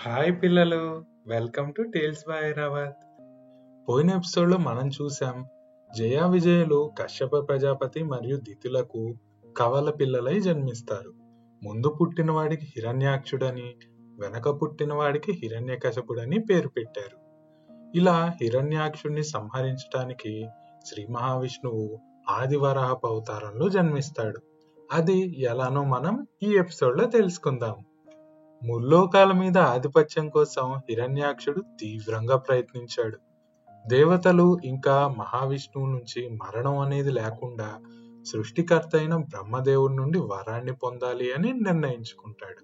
Hi పిల్లలు, welcome to tales by Airavat. పోయిన episode లో మనం చూసాం జయ విజయులు కశ్యప ప్రజాపతి మరియు దితులకు కవల పిల్లలై జన్మిస్తారు. ముందు పుట్టిన వాడికి హిరణ్యాక్షుడని, వెనక పుట్టిన వాడికి హిరణ్యకశపుడని పేరు పెట్టారు. ఇలా హిరణ్యాక్షుడిని సంహరించడానికి శ్రీ మహావిష్ణువు ఆదివరాహపు అవతారంలో జన్మిస్తాడు. అది ఎలానో మనం ఈ ఎపిసోడ్ లో తెలుసుకుందాం. ముల్లోకాల మీద ఆధిపత్యం కోసం హిరణ్యాక్షుడు తీవ్రంగా ప్రయత్నించాడు. దేవతలు ఇంకా మహావిష్ణువు నుంచి మరణం అనేది లేకుండా సృష్టికర్త అయిన బ్రహ్మదేవుడి నుండి వరాన్ని పొందాలి అని నిర్ణయించుకుంటాడు.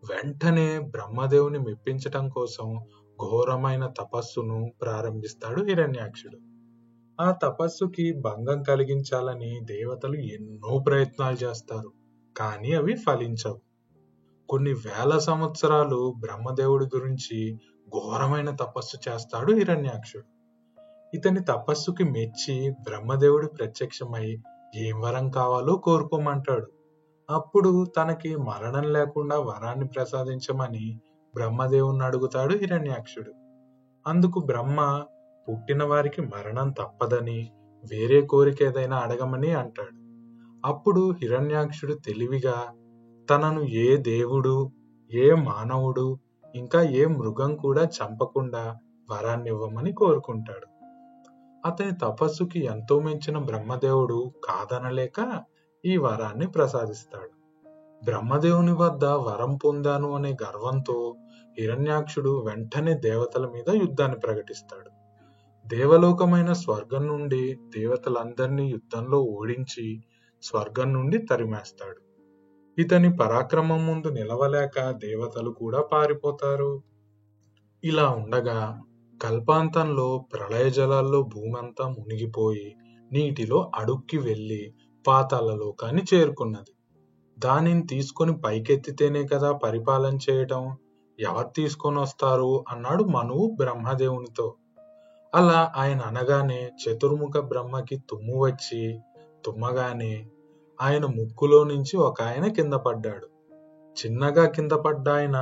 వెంటనే బ్రహ్మదేవుని మెప్పించటం కోసం ఘోరమైన తపస్సును ప్రారంభిస్తాడు హిరణ్యాక్షుడు. ఆ తపస్సుకి భంగం కలిగించాలని దేవతలు ఎన్నో ప్రయత్నాలు చేస్తారు, కానీ అవి ఫలించవు. కొన్ని వేల సంవత్సరాలు బ్రహ్మదేవుడి గురించి ఘోరమైన తపస్సు చేస్తాడు హిరణ్యాక్షుడు. ఇతని తపస్సుకి మెచ్చి బ్రహ్మదేవుడు ప్రత్యక్షమై ఏం వరం కావాలో కోరుకోమంటాడు. అప్పుడు తనకి మరణం లేకుండా వరాన్ని ప్రసాదించమని బ్రహ్మదేవుని అడుగుతాడు హిరణ్యాక్షుడు. అందుకు బ్రహ్మ పుట్టిన వారికి మరణం తప్పదని, వేరే కోరిక ఏదైనా అడగమని అంటాడు. అప్పుడు హిరణ్యాక్షుడు తెలివిగా తనను ఏ దేవుడు, ఏ మానవుడు, ఇంకా ఏ మృగం కూడా చంపకుండా వరాన్ని ఇవ్వమని కోరుకుంటాడు. అతని తపస్సుకి ఎంతో మెచ్చిన బ్రహ్మదేవుడు కాదనలేక ఈ వరాన్ని ప్రసాదిస్తాడు. బ్రహ్మదేవుని వద్ద వరం పొందాను అనే గర్వంతో హిరణ్యాక్షుడు వెంటనే దేవతల మీద యుద్ధాన్ని ప్రకటిస్తాడు. దేవలోకమైన స్వర్గం నుండి దేవతలందరినీ యుద్ధంలో ఓడించి స్వర్గం నుండి తరిమేస్తాడు. ఇతని పరాక్రమం ముందు నిలవలేక దేవతలు కూడా పారిపోతారు. ఇలా ఉండగా కల్పాంతంలో ప్రళయ జలాల్లో భూమంతా మునిగిపోయి నీటిలో అడుక్కి వెళ్లి పాతాళ లోకాన్ని చేరుకున్నది. దానిని తీసుకొని పైకెత్తితేనే కదా పరిపాలన చేయటం, ఎవరు తీసుకొని వస్తారు అన్నాడు మనువు బ్రహ్మదేవునితో. అలా ఆయన అనగానే చతుర్ముఖ బ్రహ్మకి తుమ్ము వచ్చి తుమ్మగానే ఆయన ముక్కులో నుంచి ఒక ఆయన కింద పడ్డాడు. చిన్నగా కింద పడ్డ ఆయన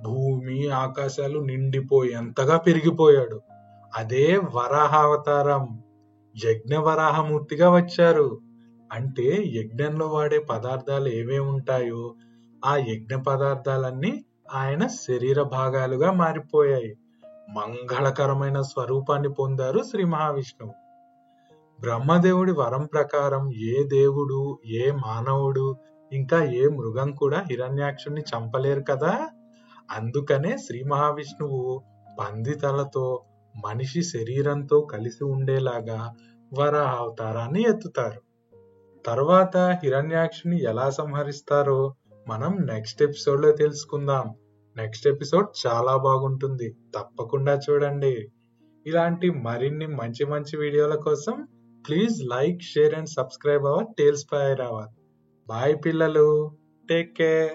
భూమి ఆకాశాలు నిండిపోయేంతగా పెరిగిపోయాడు. అదే వరాహావతారం, యజ్ఞ వరాహమూర్తిగా వచ్చారు. అంటే యజ్ఞంలో వాడే పదార్థాలు ఏవే ఉంటాయో ఆ యజ్ఞ పదార్థాలన్నీ ఆయన శరీర భాగాలుగా మారిపోయాయి. మంగళకరమైన స్వరూపాన్ని పొందారు శ్రీ మహావిష్ణువు. బ్రహ్మదేవుడి వరం ప్రకారం ఏ దేవుడు, ఏ మానవుడు, ఇంకా ఏ మృగం కూడా హిరణ్యాక్షుణ్ణి చంపలేరు కదా. అందుకనే శ్రీ మహావిష్ణువు పంది తలతో మనిషి శరీరంతో కలిసి ఉండేలాగా వరాహ అవతారాన్ని ఎత్తుతారు. తర్వాత హిరణ్యాక్షుని ఎలా సంహరిస్తారో మనం నెక్స్ట్ ఎపిసోడ్ లో తెలుసుకుందాం. నెక్స్ట్ ఎపిసోడ్ చాలా బాగుంటుంది, తప్పకుండా చూడండి. ఇలాంటి మరిన్ని మంచి మంచి వీడియోల కోసం please like, share and subscribe our tales by Airavat. Bye పిల్లలు, టేక్ కేర్.